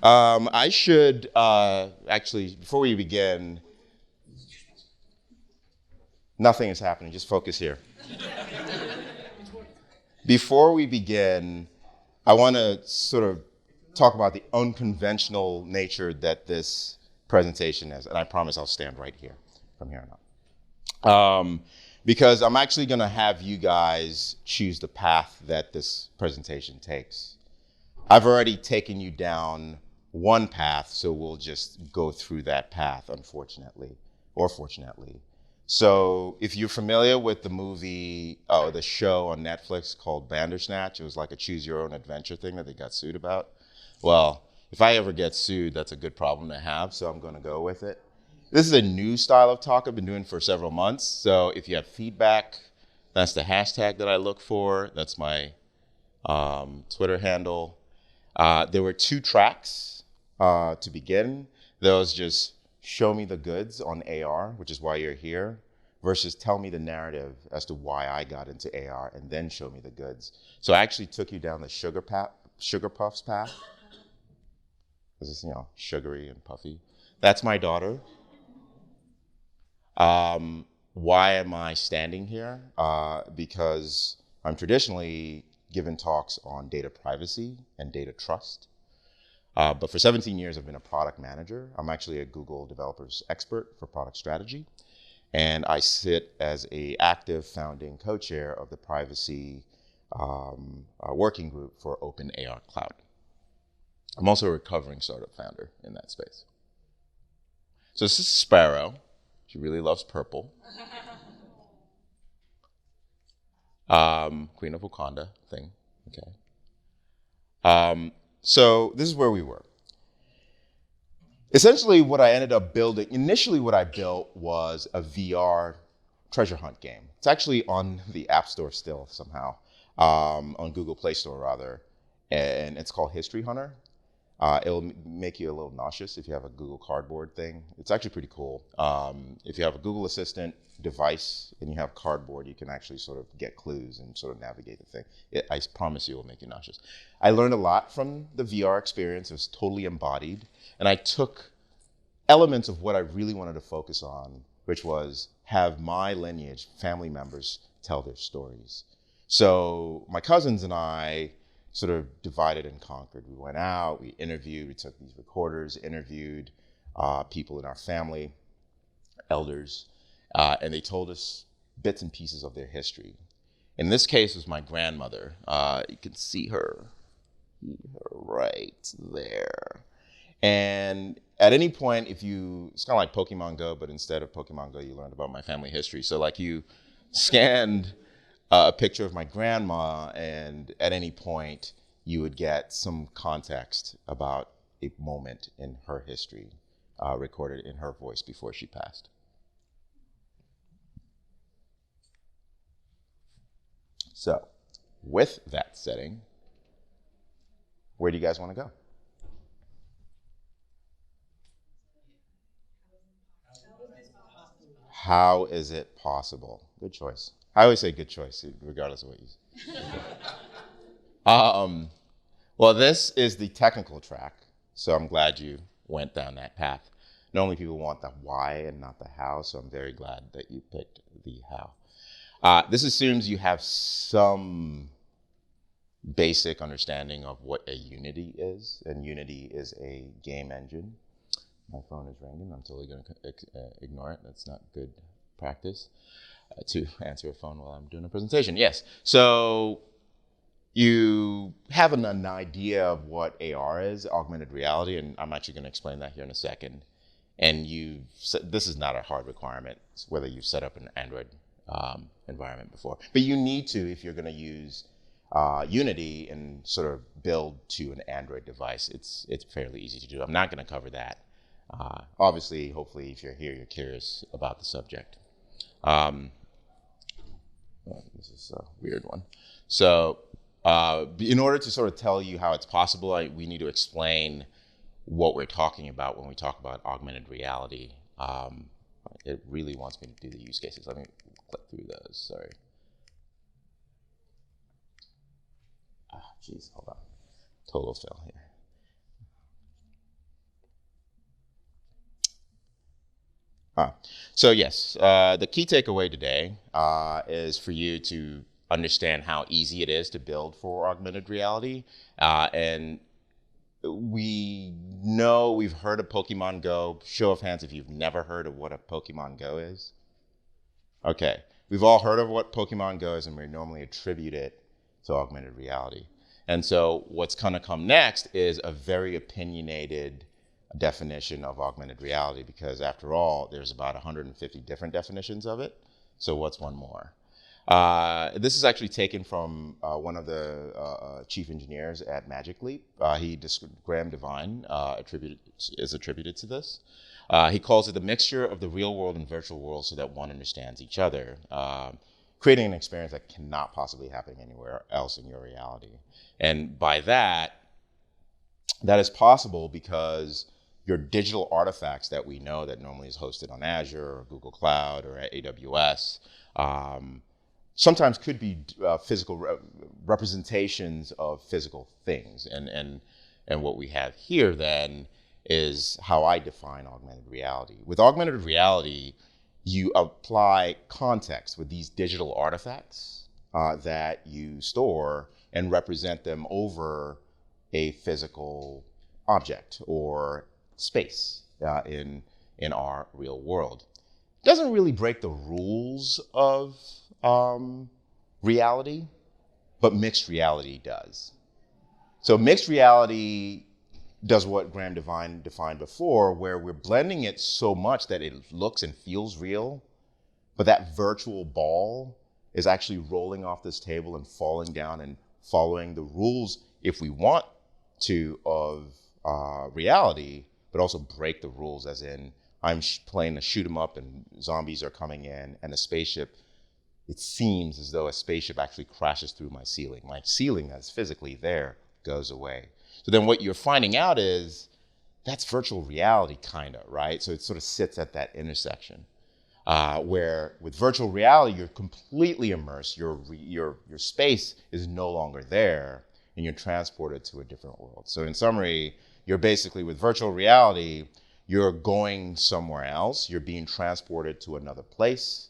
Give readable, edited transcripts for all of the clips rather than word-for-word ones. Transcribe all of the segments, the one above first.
I should, actually, before we begin, nothing is happening, just focus here. Before we begin, I want to sort of talk about the unconventional nature that this presentation is, and I promise I'll stand right here from here on out. Because I'm actually going to have you guys choose the path that this presentation takes. I've already taken you down one path, so we'll just go through that path, unfortunately, or fortunately. So if you're familiar with the movie, the show on Netflix called Bandersnatch, it was like a choose your own adventure thing that they got sued about. Well, if I ever get sued, that's a good problem to have, so I'm going to go with it. This is a new style of talk I've been doing for several months. So if you have feedback, that's the hashtag that I look for. That's my Twitter handle. There were 2 tracks to begin. There was just show me the goods on AR, which is why you're here, versus tell me the narrative as to why I got into AR, and then show me the goods. So I actually took you down the sugar puffs path. This is, sugary and puffy. That's my daughter. Why am I standing here? Because I'm traditionally given talks on data privacy and data trust. But for 17 years, I've been a product manager. I'm actually a Google developers expert for product strategy. And I sit as an active founding co-chair of the privacy working group for Open AR Cloud. I'm also a recovering startup founder in that space. So this is Sparrow. She really loves purple. Queen of Wakanda thing, okay. So this is where we were. Essentially what I ended up building, initially what I built was a VR treasure hunt game. It's actually on the App Store still somehow, on Google Play Store rather, and it's called History Hunter. It'll make you a little nauseous if you have a Google Cardboard thing. It's actually pretty cool. If you have a Google Assistant device and you have Cardboard, you can actually sort of get clues and sort of navigate the thing. I promise you it will make you nauseous. I learned a lot from the VR experience. It was totally embodied. And I took elements of what I really wanted to focus on, which was have my lineage, family members, tell their stories. So my cousins and I sort of divided and conquered. We went out, we interviewed, we took these recorders, interviewed people in our family, elders, and they told us bits and pieces of their history. In this case, it was my grandmother. You can see her right there. And at any point, it's kind of like Pokemon Go, but instead of Pokemon Go, you learned about my family history. So like you scanned a picture of my grandma, and at any point you would get some context about a moment in her history recorded in her voice before she passed. So with that setting, where do you guys want to go? How is it possible? Good choice. I always say good choice, regardless of what you say. Well, this is the technical track, so I'm glad you went down that path. Normally people want the why and not the how, so I'm very glad that you picked the how. This assumes you have some basic understanding of what a Unity is, and Unity is a game engine. My phone is ringing. I'm totally going to ignore it. That's not good practice to answer a phone while I'm doing a presentation. Yes. So you have an idea of what AR is, augmented reality, and I'm actually going to explain that here in a second. And this is not a hard requirement, whether you've set up an Android environment before. But you need to if you're going to use Unity and sort of build to an Android device. It's fairly easy to do. I'm not going to cover that. Obviously, hopefully, if you're here, you're curious about the subject. This is a weird one. So in order to sort of tell you how it's possible, we need to explain what we're talking about when we talk about augmented reality. It really wants me to do the use cases. Let me click through those, sorry. Geez, hold on. Total fail here. So yes, the key takeaway today is for you to understand how easy it is to build for augmented reality. And we know we've heard of Pokemon Go. Show of hands if you've never heard of what a Pokemon Go is. Okay, we've all heard of what Pokemon Go is, and we normally attribute it to augmented reality. And so what's going to come next is a very opinionated definition of augmented reality, because after all, there's about 150 different definitions of it. So what's one more? This is actually taken from one of the chief engineers at Magic Leap. Graham Devine is attributed to this. He calls it the mixture of the real world and virtual world so that one understands each other, creating an experience that cannot possibly happen anywhere else in your reality. And by that is possible because your digital artifacts that we know that normally is hosted on Azure or Google Cloud or at AWS sometimes could be physical representations of physical things. And what we have here then is how I define augmented reality. With augmented reality, you apply context with these digital artifacts that you store and represent them over a physical object or space in our real world. It doesn't really break the rules of reality, but mixed reality does. So mixed reality does what Graham Devine defined before, where we're blending it so much that it looks and feels real, but that virtual ball is actually rolling off this table and falling down and following the rules, if we want to, of reality, but also break the rules, as in I'm playing a shoot 'em up and zombies are coming in and a spaceship, it seems as though a spaceship actually crashes through my ceiling. My ceiling that's physically there goes away. So then what you're finding out is that's virtual reality, kind of, right? So it sort of sits at that intersection where with virtual reality, you're completely immersed. Your space is no longer there and you're transported to a different world. So in summary, you're basically with virtual reality, you're going somewhere else. You're being transported to another place.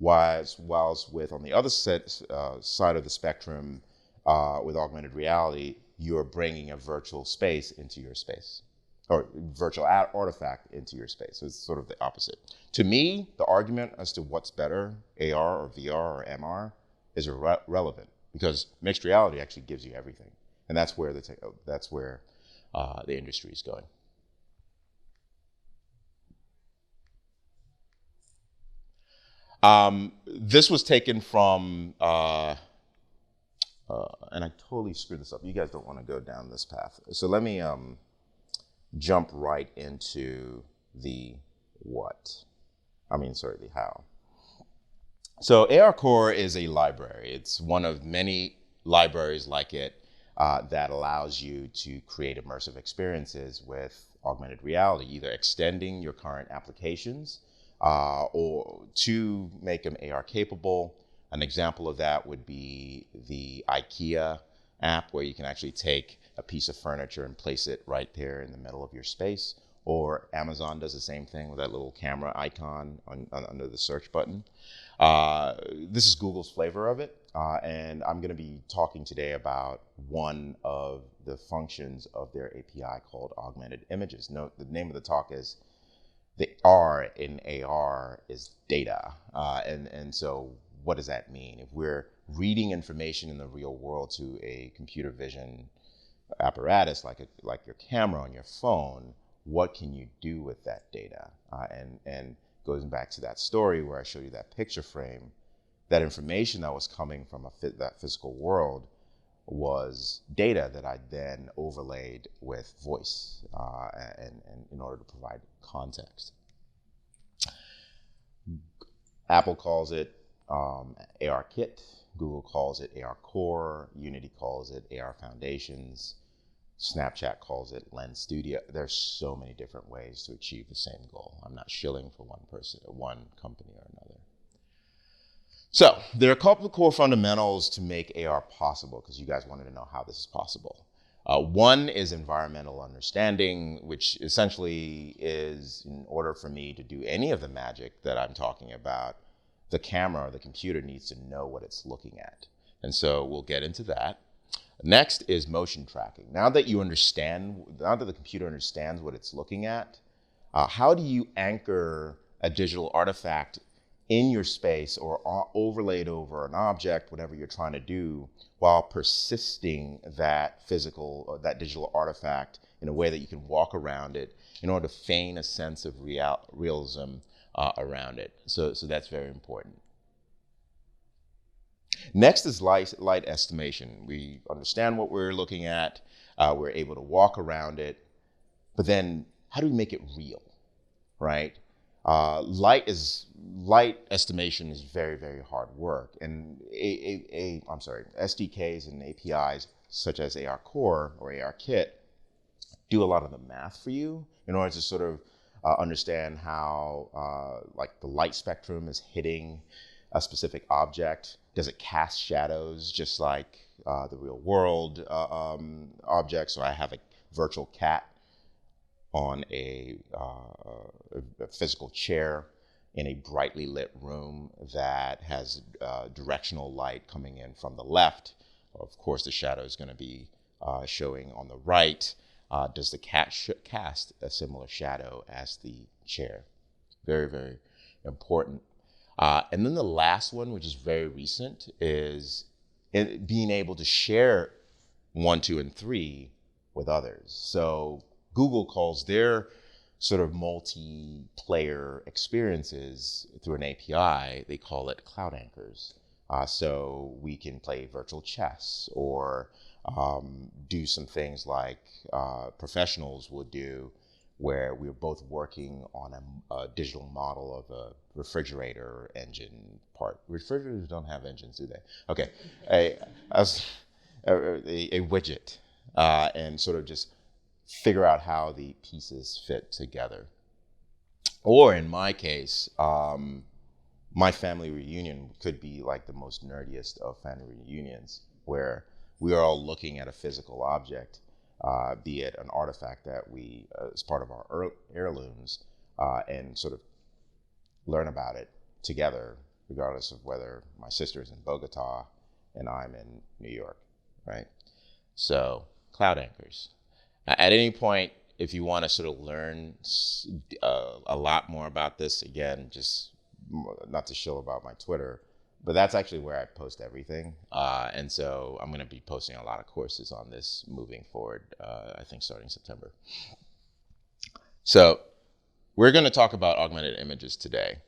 Whilst with on the other side of the spectrum, with augmented reality, you're bringing a virtual space into your space, or virtual artifact into your space. So it's sort of the opposite. To me, the argument as to what's better, AR or VR or MR, is irrelevant, because mixed reality actually gives you everything, and that's where the industry is going. This was taken from, and I totally screwed this up. You guys don't want to go down this path. So let me jump right into the how. So ARCore is a library. It's one of many libraries like it that allows you to create immersive experiences with augmented reality, either extending your current applications or to make them AR capable. An example of that would be the IKEA app, where you can actually take a piece of furniture and place it right there in the middle of your space. Or Amazon does the same thing with that little camera icon under the search button. This is Google's flavor of it. And I'm going to be talking today about one of the functions of their API called Augmented Images. Note, the name of the talk is the R in AR is data. And so what does that mean? If we're reading information in the real world to a computer vision apparatus like your camera on your phone, what can you do with that data? And goes back to that story where I showed you that picture frame, that information that was coming from that physical world was data that I then overlaid with voice and in order to provide context. Apple calls it ARKit, Google calls it ARCore, Unity calls it AR Foundations, Snapchat calls it Lens Studio. There's so many different ways to achieve the same goal. I'm not shilling for one person or one company or another. So there are a couple of core fundamentals to make AR possible, because you guys wanted to know how this is possible. One is environmental understanding, which essentially is, in order for me to do any of the magic that I'm talking about, the camera or the computer needs to know what it's looking at. And so we'll get into that. Next is motion tracking. Now that the computer understands what it's looking at, how do you anchor a digital artifact in your space or overlaid over an object, whatever you're trying to do, while persisting that physical or that digital artifact in a way that you can walk around it in order to feign a sense of realism around it. So that's very important. Next is light estimation. We understand what we're looking at. We're able to walk around it. But then how do we make it real, right? Light estimation is very, very hard work. And SDKs and APIs such as ARCore or ARKit do a lot of the math for you in order to sort of understand how like the light spectrum is hitting a specific object. Does it cast shadows just like the real world objects? So I have a virtual cat on a physical chair in a brightly lit room that has directional light coming in from the left. Of course, the shadow is going to be showing on the right. Does the cat cast a similar shadow as the chair? Very, very important. And then the last one, which is very recent, is being able to share 1, 2, and 3 with others. So Google calls their sort of multiplayer experiences through an API, they call it cloud anchors. So we can play virtual chess or do some things like professionals would do, where we're both working on a digital model of a refrigerator engine part. Refrigerators don't have engines, do they? Okay, a widget, and sort of just figure out how the pieces fit together. Or in my case, my family reunion could be like the most nerdiest of family reunions, where we are all looking at a physical object, be it an artifact that we, as part of our heirlooms, and sort of learn about it together, regardless of whether my sister is in Bogota and I'm in New York, right? So cloud anchors. At any point, if you want to sort of learn a lot more about this, again, just not to shill about my Twitter, but that's actually where I post everything. And so I'm going to be posting a lot of courses on this moving forward, I think starting September. So we're going to talk about augmented images today.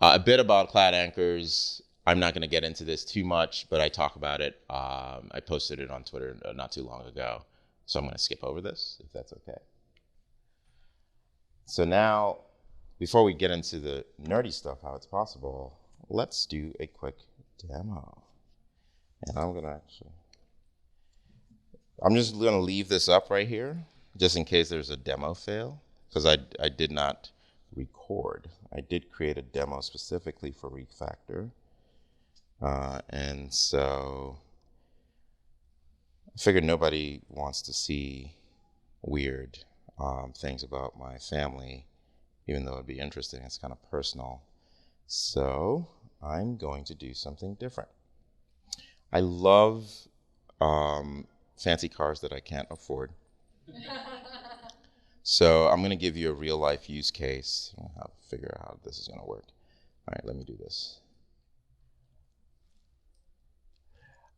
A bit about cloud anchors. I'm not going to get into this too much, but I talk about it. I posted it on Twitter not too long ago. So I'm going to skip over this, if that's okay. So now, before we get into the nerdy stuff, how it's possible, let's do a quick demo. And I'm just going to leave this up right here, just in case there's a demo fail, because I did not record. I did create a demo specifically for REFACTR. And so I figured nobody wants to see weird things about my family, even though it'd be interesting. It's kind of personal. So I'm going to do something different. I love fancy cars that I can't afford. So I'm going to give you a real life use case. I'll have to figure out how this is going to work. All right, let me do this.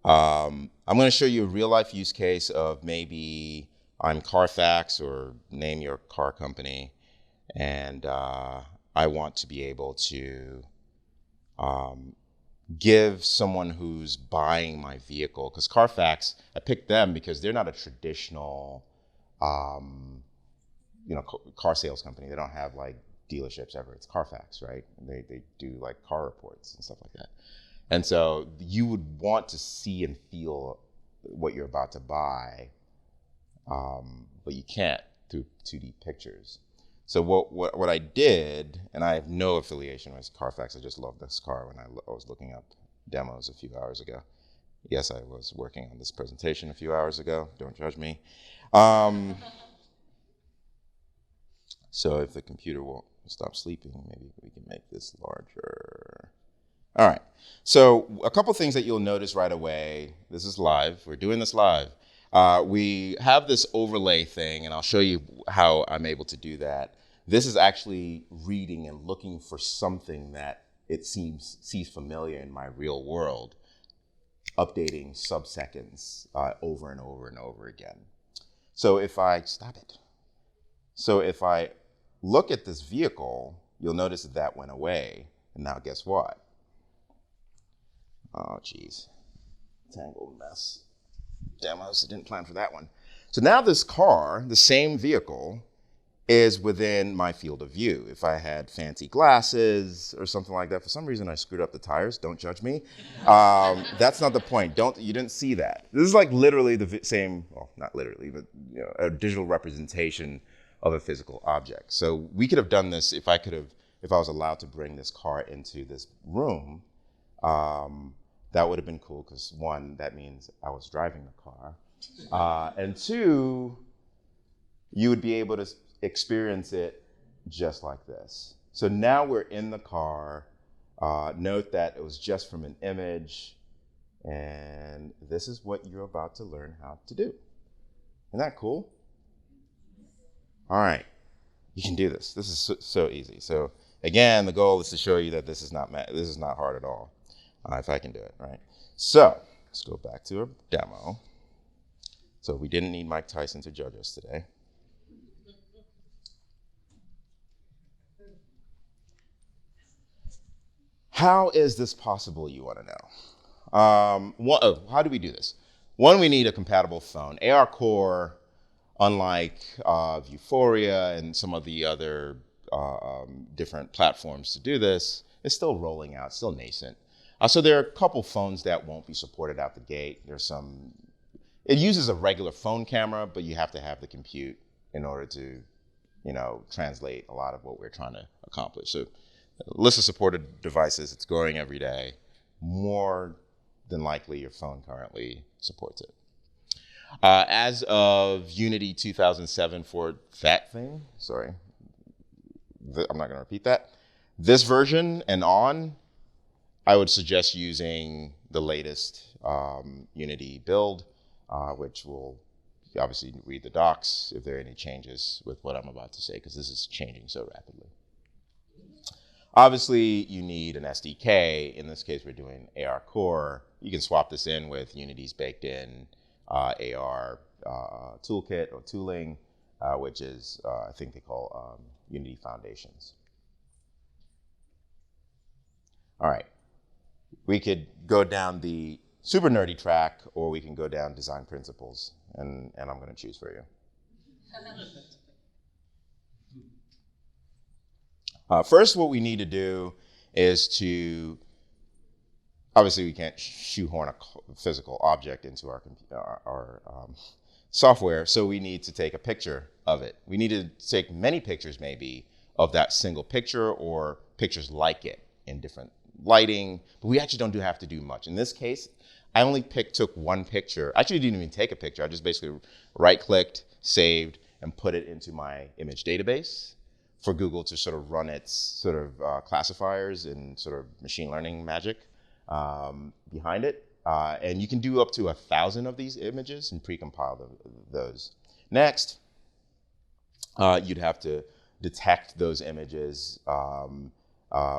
I'm going to show you a real life use case of maybe I'm Carfax or name your car company, and I want to be able to give someone who's buying my vehicle, because Carfax, I picked them because they're not a traditional car sales company. They don't have like dealerships ever. It's Carfax, right? They do like car reports and stuff like that. And so you would want to see and feel what you're about to buy, but you can't through 2D pictures. So what I did, and I have no affiliation with Carfax, I just love this car when I was looking up demos a few hours ago. Yes, I was working on this presentation a few hours ago. Don't judge me. So if the computer won't stop sleeping, maybe we can make this larger. All right. So a couple things that you'll notice right away. This is live. We're doing this live. We have this overlay thing, and I'll show you how I'm able to do that. This is actually reading and looking for something that it sees familiar in my real world, updating sub-seconds over and over and over again. So if I look at this vehicle, you'll notice that went away. And now guess what? Oh, geez. Tangled mess. Demos, I didn't plan for that one. So now this car, the same vehicle, is within my field of view. If I had fancy glasses or something like that, for some reason I screwed up the tires, don't judge me. That's not the point. You didn't see that. This is like literally the same, well, not literally, but a digital representation of a physical object. So we could have done this if I was allowed to bring this car into this room. That would have been cool because one, that means I was driving the car. And two, you would be able to experience it just like this. So now we're in the car. Note that it was just from an image. And this is what you're about to learn how to do. Isn't that cool? All right. You can do this. This is so easy. So again, the goal is to show you that this is not hard at all. If I can do it, right? So let's go back to a demo. So we didn't need Mike Tyson to judge us today. How is this possible, you want to know? How do we do this? One, we need a compatible phone. ARCore, unlike Vuforia and some of the other different platforms to do this, is still rolling out, still nascent. So there are a couple phones that won't be supported out the gate. It uses a regular phone camera, but you have to have the compute in order to, translate a lot of what we're trying to accomplish. So list of supported devices, it's growing every day. More than likely your phone currently supports it. As of Unity 2007 for that thing, sorry, I'm not gonna repeat that. This version and on, I would suggest using the latest Unity build, which will obviously read the docs if there are any changes with what I'm about to say, because this is changing so rapidly. Obviously, you need an SDK. In this case, we're doing ARCore. You can swap this in with Unity's baked in AR toolkit or tooling, which is, I think they call Unity Foundations. All right. We could go down the super nerdy track, or we can go down design principles, and I'm going to choose for you. First, what we need to do is obviously we can't shoehorn a physical object into our software, so we need to take a picture of it. We need to take many pictures maybe of that single picture or pictures like it in different lighting, but we actually don't have to do much. In this case, I only took one picture. I actually didn't even take a picture. I just basically right-clicked, saved, and put it into my image database for Google to sort of run its sort of classifiers and sort of machine learning magic behind it. And you can do up to 1,000 of these images and pre-compile those. Next, you'd have to detect those images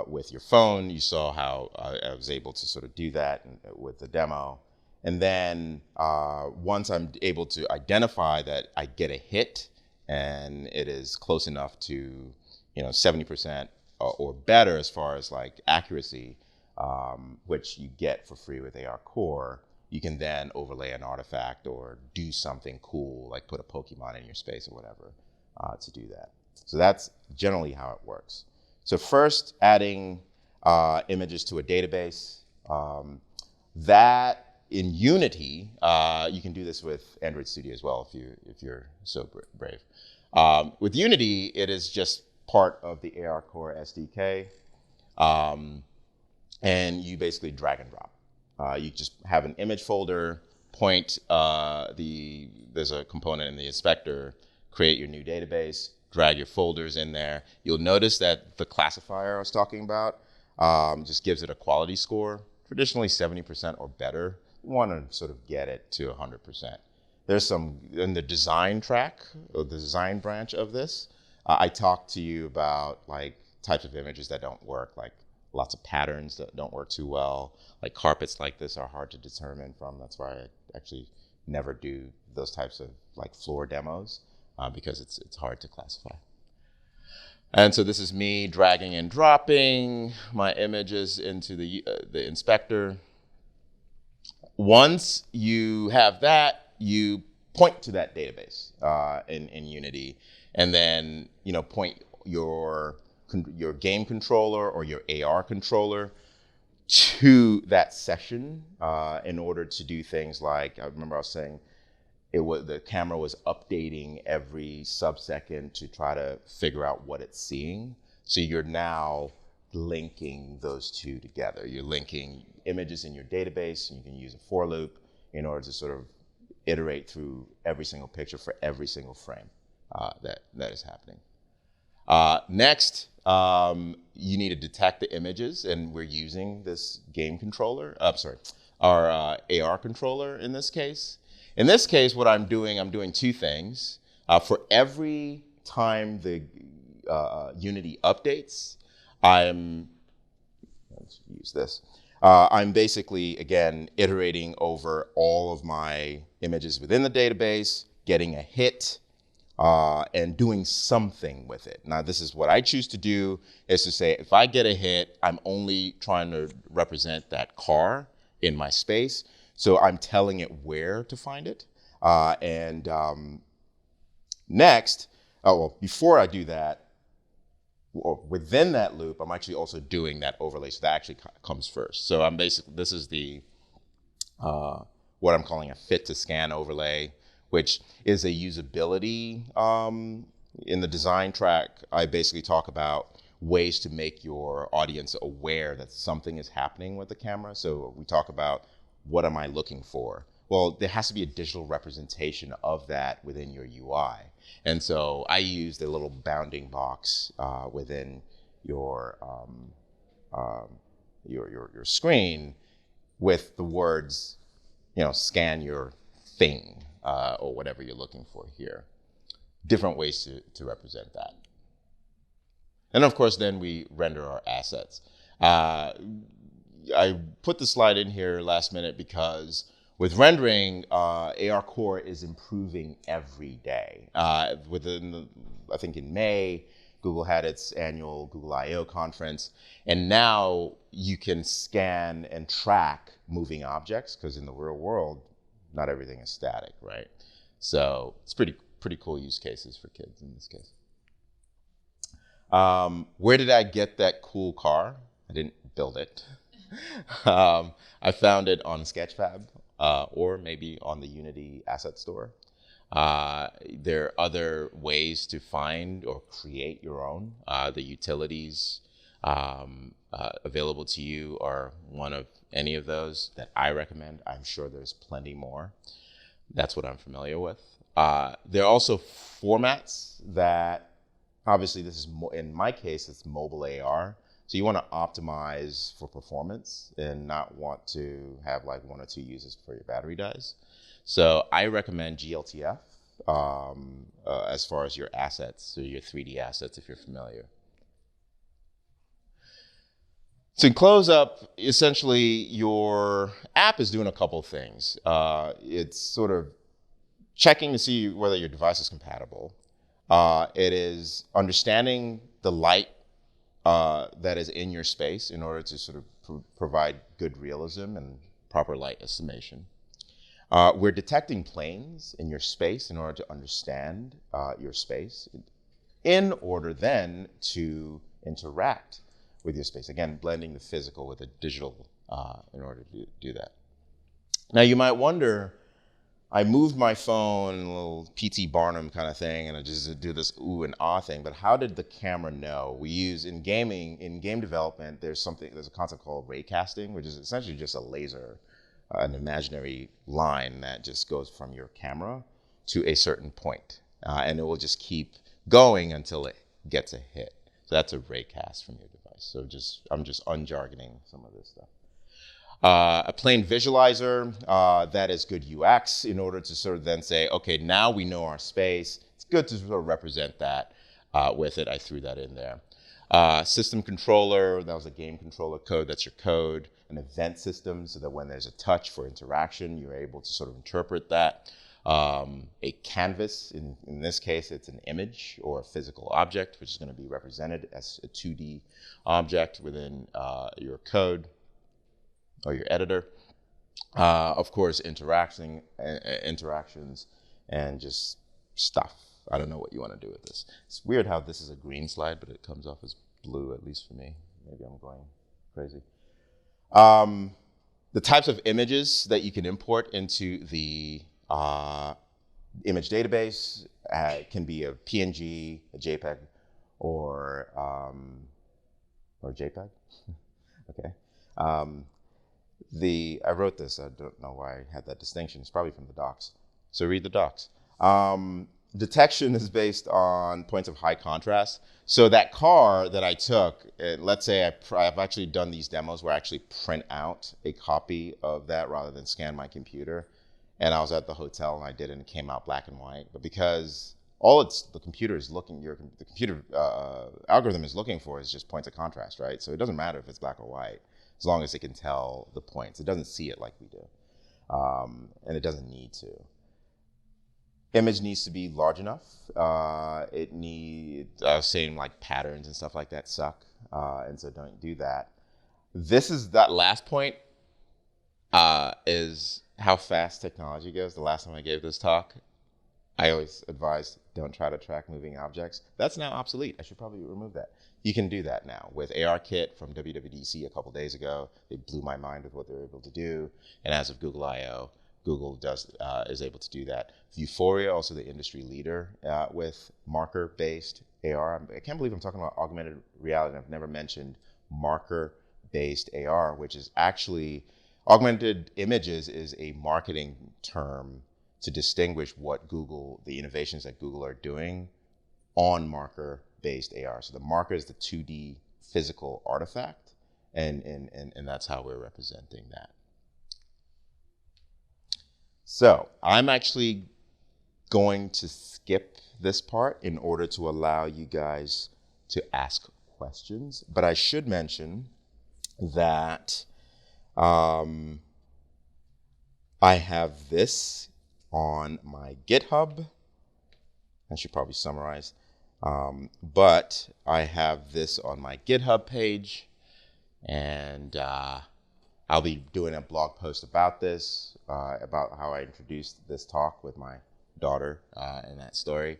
with your phone. You saw how I was able to sort of do that with the demo. And then once I'm able to identify that I get a hit and it is close enough to 70% or better as far as like accuracy, which you get for free with ARCore, you can then overlay an artifact or do something cool, like put a Pokemon in your space or whatever to do that. So that's generally how it works. So first, adding images to a database. That in Unity, you can do this with Android Studio as well if you're so brave. With Unity, it is just part of the ARCore SDK, and you basically drag and drop. You just have an image folder, point there's a component in the inspector, create your new database, drag your folders in there. You'll notice that the classifier I was talking about just gives it a quality score, traditionally 70% or better. You want to sort of get it to 100%. There's some, in the design track, or the design branch of this, I talked to you about like types of images that don't work, like lots of patterns that don't work too well, like carpets like this are hard to determine from. That's why I actually never do those types of like floor demos because it's hard to classify. And so this is me dragging and dropping my images into the inspector. Once you have that, you point to that database in Unity, and then point your game controller or your AR controller to that session in order to do things like, I remember I was saying, the camera was updating every sub-second to try to figure out what it's seeing. So you're now linking those two together. You're linking images in your database, and you can use a for loop in order to sort of iterate through every single picture for every single frame that is happening. Next, you need to detect the images, and we're using this game controller. Our AR controller in this case. In this case, what I'm doing two things. For every time the Unity updates, let's use this. I'm basically, again, iterating over all of my images within the database, getting a hit, and doing something with it. Now, this is what I choose to do, is to say, if I get a hit, I'm only trying to represent that car in my space. So I'm telling it where to find it. Next, before I do that, or within that loop, I'm actually also doing that overlay. So that actually comes first. So I'm basically, this is the, what I'm calling a fit to scan overlay, which is a usability. In the design track, I basically talk about ways to make your audience aware that something is happening with the camera. So we talk about, what am I looking for? Well, there has to be a digital representation of that within your UI. And so I used a little bounding box within your screen with the words, scan your thing, or whatever you're looking for here. Different ways to represent that. And of course, then we render our assets. I put the slide in here last minute because with rendering, ARCore is improving every day. I think in May, Google had its annual Google I/O conference, and now you can scan and track moving objects, because in the real world, not everything is static, right? So it's pretty cool use cases for kids in this case. Where did I get that cool car? I didn't build it. I found it on Sketchfab, or maybe on the Unity Asset Store. There are other ways to find or create your own. The utilities available to you are one of any of those that I recommend. I'm sure there's plenty more. That's what I'm familiar with. There are also formats that, obviously this is, in my case, it's mobile AR. So you want to optimize for performance and not want to have like 1 or 2 uses before your battery dies. So I recommend GLTF as far as your assets, so your 3D assets, if you're familiar. To close up, essentially your app is doing a couple things. It's sort of checking to see whether your device is compatible. It is understanding the light that is in your space in order to sort of provide good realism and proper light estimation. We're detecting planes in your space in order to understand your space, in order then to interact with your space. Again, blending the physical with the digital in order to do that. Now you might wonder, I moved my phone, a little P.T. Barnum kind of thing, and I just do this ooh and ah thing. But how did the camera know? We use in game development, there's a concept called raycasting, which is essentially just a laser, an imaginary line that just goes from your camera to a certain point. And it will just keep going until it gets a hit. So that's a raycast from your device. So I'm just unjargoning some of this stuff. A plain visualizer, that is good UX in order to sort of then say, okay, now we know our space. It's good to sort of represent that with it. I threw that in there. System controller, that was a game controller code. That's your code. An event system, so that when there's a touch for interaction, you're able to sort of interpret that. A canvas, in this case, it's an image or a physical object, which is going to be represented as a 2D object within your code or your editor. Of course, interactions and just stuff. I don't know what you want to do with this. It's weird how this is a green slide, but it comes off as blue, at least for me. Maybe I'm going crazy. The types of images that you can import into the image database can be a PNG, a JPEG, or JPEG. Okay. I wrote this. I don't know why I had that distinction. It's probably from the docs. So read the docs. Detection is based on points of high contrast. So that car that I took, let's say I've actually done these demos where I actually print out a copy of that rather than scan my computer. And I was at the hotel and I did it and it came out black and white. But because the computer algorithm is looking for is just points of contrast, right? So it doesn't matter if it's black or white, as long as it can tell the points. It doesn't see it like we do. And it doesn't need to. Image needs to be large enough. It needs, saying like patterns and stuff like that suck. And so don't do that. That last point is how fast technology goes. The last time I gave this talk, I always advised don't try to track moving objects. That's now obsolete. I should probably remove that. You can do that now with ARKit from WWDC a couple days ago. They blew my mind with what they were able to do. And as of Google I/O, Google is able to do that. Vuforia, also the industry leader with marker-based AR. I can't believe I'm talking about augmented reality. I've never mentioned marker-based AR, which is actually augmented images is a marketing term to distinguish the innovations that Google are doing on marker-based AR. So the marker is the 2D physical artifact, and that's how we're representing that. So I'm actually going to skip this part in order to allow you guys to ask questions. But I should mention that I have this on my GitHub. I should probably summarize. But I have this on my GitHub page, and I'll be doing a blog post about this, about how I introduced this talk with my daughter in that story.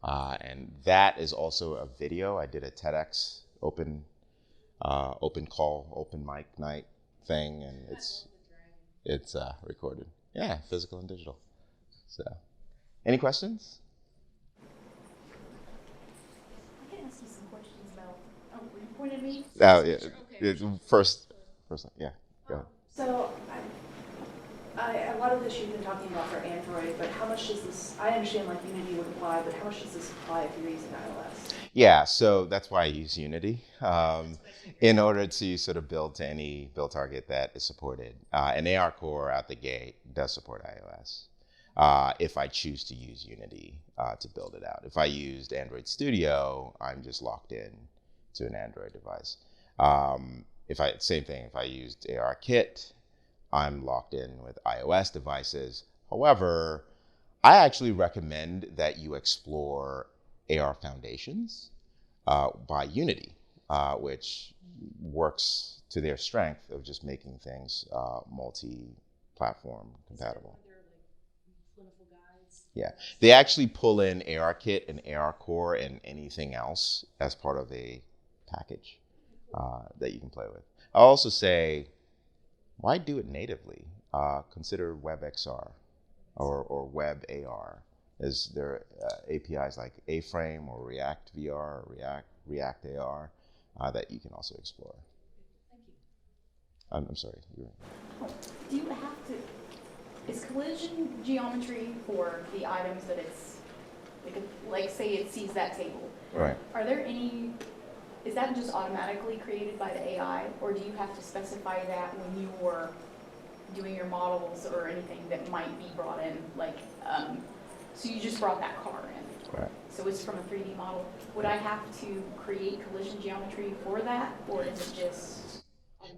And that is also a video. I did a TEDx open call, open mic night thing, and it's recorded. Yeah, physical and digital. So, any questions? I can ask you some questions about. Were you pointing at me? Oh yeah. Okay. First, yeah. Go ahead. So, a lot of this you've been talking about for Android, but how much does this? I understand like Unity would apply, but how much does this apply if you're using iOS? Yeah, so that's why I use Unity in order to sort of build to any build target that is supported. And ARCore out the gate does support iOS if I choose to use Unity to build it out. If I used Android Studio, I'm just locked in to an Android device. Same thing, if I used ARKit, I'm locked in with iOS devices. However, I actually recommend that you explore AR Foundations by Unity, which works to their strength of just making things multi-platform compatible. Yeah, they actually pull in ARKit and ARCore and anything else as part of a package that you can play with. I'll also say, why do it natively? Consider WebXR. or web AR. Is there APIs like A-Frame or React VR or React AR that you can also explore? Thank you. I'm sorry. Do you have to, is collision geometry for the items that it's, like say it sees that table? Right. Are there any, is that just automatically created by the AI, or do you have to specify that when you are doing your models or anything that might be brought in? Like, so you just brought that car in. Right. So it's from a 3D model. Would I have to create collision geometry for that, or is it just?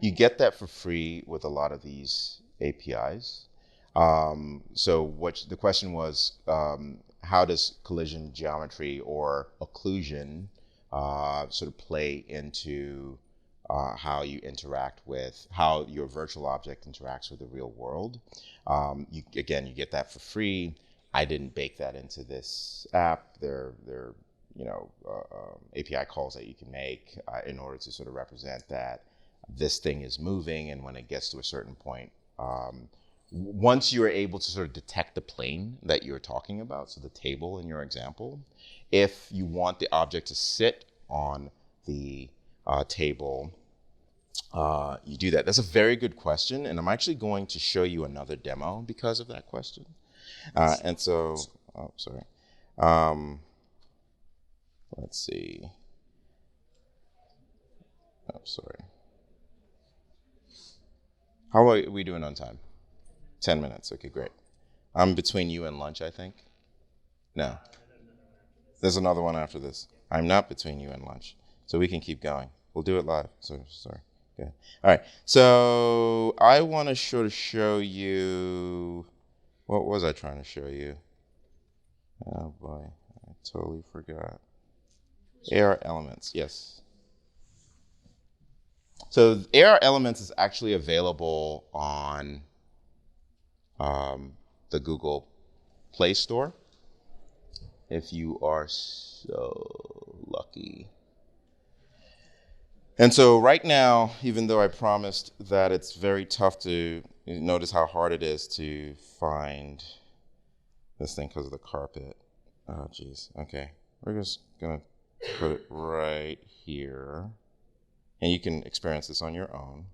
You get that for free with a lot of these APIs. So the question was, how does collision geometry or occlusion sort of play into how you interact with, how your virtual object interacts with the real world? You get that for free. I didn't bake that into this app. There API calls that you can make in order to sort of represent that this thing is moving, and when it gets to a certain point, once you're able to sort of detect the plane that you're talking about, so the table in your example, if you want the object to sit on the table, you do that. That's a very good question, and I'm actually going to show you another demo because of that question. And so, sorry. Let's see. Oh, sorry. How are we doing on time? 10 minutes. Okay, great. I'm between you and lunch, I think. No. There's another one after this. I'm not between you and lunch. So we can keep going. We'll do it live. So, sorry. Good. All right. So I want to show you, what was I trying to show you? Oh boy, I totally forgot. AR elements, yes. So AR elements is actually available on the Google Play Store, if you are so lucky. And so right now, even though I promised that it's very tough to, notice how hard it is to find this thing because of the carpet. Oh, geez. Okay. We're just going to put it right here. And you can experience this on your own.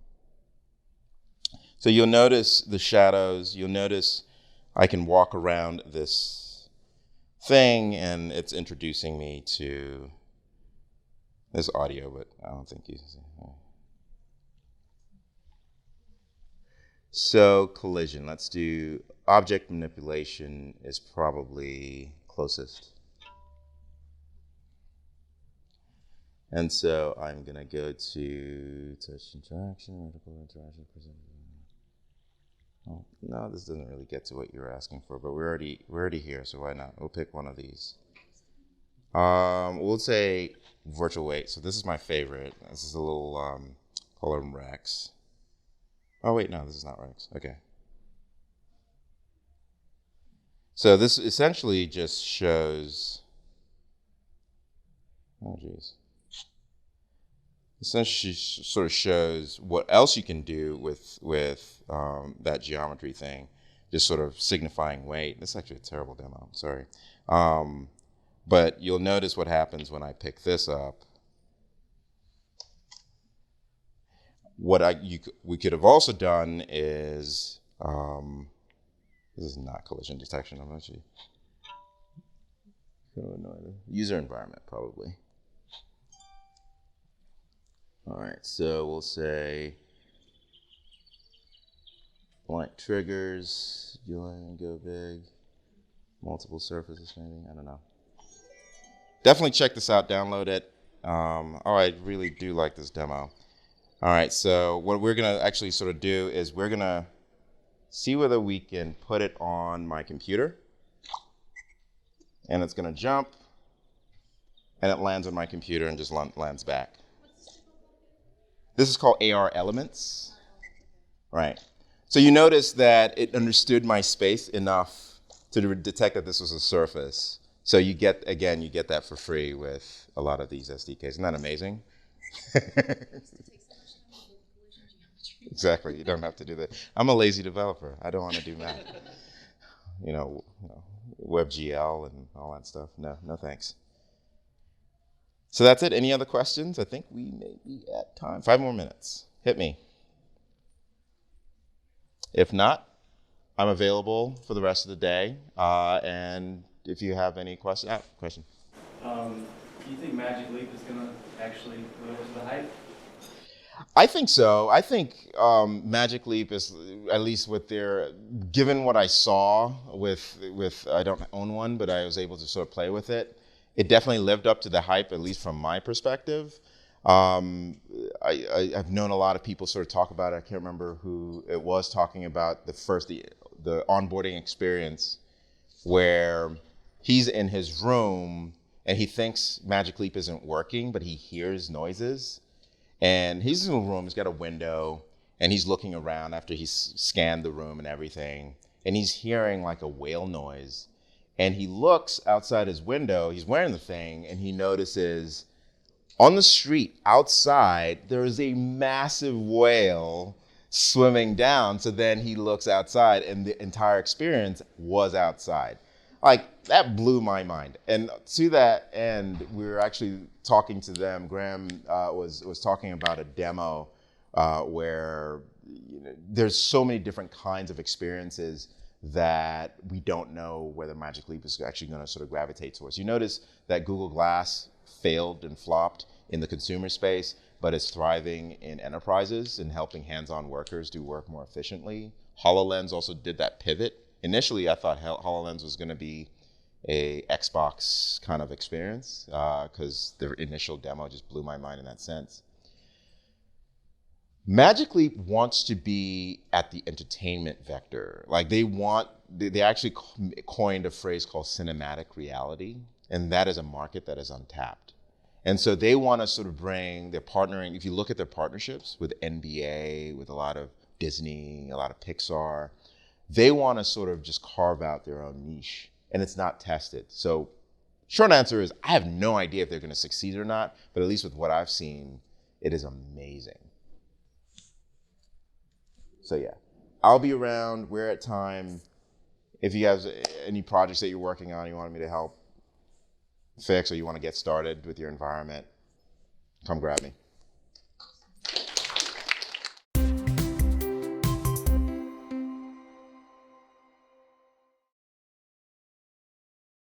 So you'll notice the shadows. You'll notice I can walk around this thing, and it's introducing me to this audio, but I don't think you see. So collision, let's do object manipulation is probably closest. And so I'm gonna go to touch interaction, vertical interaction, present. Oh, no, this doesn't really get to what you're asking for, but we're already here, so why not? We'll pick one of these. We'll say virtual weight. So this is my favorite. This is a little, call him Rex. Oh wait, no, this is not Rex. Okay. So this essentially just shows, oh geez. Essentially sort of shows what else you can do with that geometry thing, just sort of signifying weight. This is actually a terrible demo, sorry. But you'll notice what happens when I pick this up. What we could have also done is, this is not collision detection, I'm actually so annoyed. User environment, probably. All right, so we'll say blank triggers, you'll go big, multiple surfaces maybe, I don't know. Definitely check this out, download it. I really do like this demo. All right, so what we're gonna actually sort of do is we're gonna see whether we can put it on my computer, and it's gonna jump, and it lands on my computer and just lands back. This is called AR elements, right? So you notice that it understood my space enough to detect that this was a surface. So you get that for free with a lot of these SDKs. Isn't that amazing? Exactly, you don't have to do that. I'm a lazy developer. I don't want to do math. WebGL and all that stuff. No thanks. So that's it. Any other questions? I think we may be at time. 5 more minutes. Hit me. If not, I'm available for the rest of the day. And if you have any questions, question. Do you think Magic Leap is going to actually live up to the hype? I think so. I think Magic Leap is, at least given what I saw with, I don't own one, but I was able to sort of play with it. It definitely lived up to the hype, at least from my perspective. I've known a lot of people sort of talk about it. I can't remember who it was talking about the onboarding experience where he's in his room and he thinks Magic Leap isn't working, but he hears noises. And he's in a room, he's got a window, and he's looking around after he's scanned the room and everything. And he's hearing like a whale noise. And he looks outside his window, he's wearing the thing, and he notices on the street outside, there is a massive whale swimming down. So then he looks outside and the entire experience was outside. Like, that blew my mind. And to that end, we were actually talking to them. Graham was talking about a demo where there's so many different kinds of experiences that we don't know whether Magic Leap is actually going to sort of gravitate towards. You notice that Google Glass failed and flopped in the consumer space, but is thriving in enterprises and helping hands-on workers do work more efficiently. HoloLens also did that pivot. Initially, I thought HoloLens was going to be a Xbox kind of experience because their initial demo just blew my mind in that sense. Magic Leap wants to be at the entertainment vector. Like they actually coined a phrase called cinematic reality, and that is a market that is untapped. And so they want to sort of they're partnering, if you look at their partnerships with NBA, with a lot of Disney, a lot of Pixar, they want to sort of just carve out their own niche, and it's not tested. So short answer is I have no idea if they're going to succeed or not, but at least with what I've seen, it is amazing. So yeah, I'll be around. We're at time. If you have any projects that you're working on, you want me to help fix, or you want to get started with your environment, come grab me.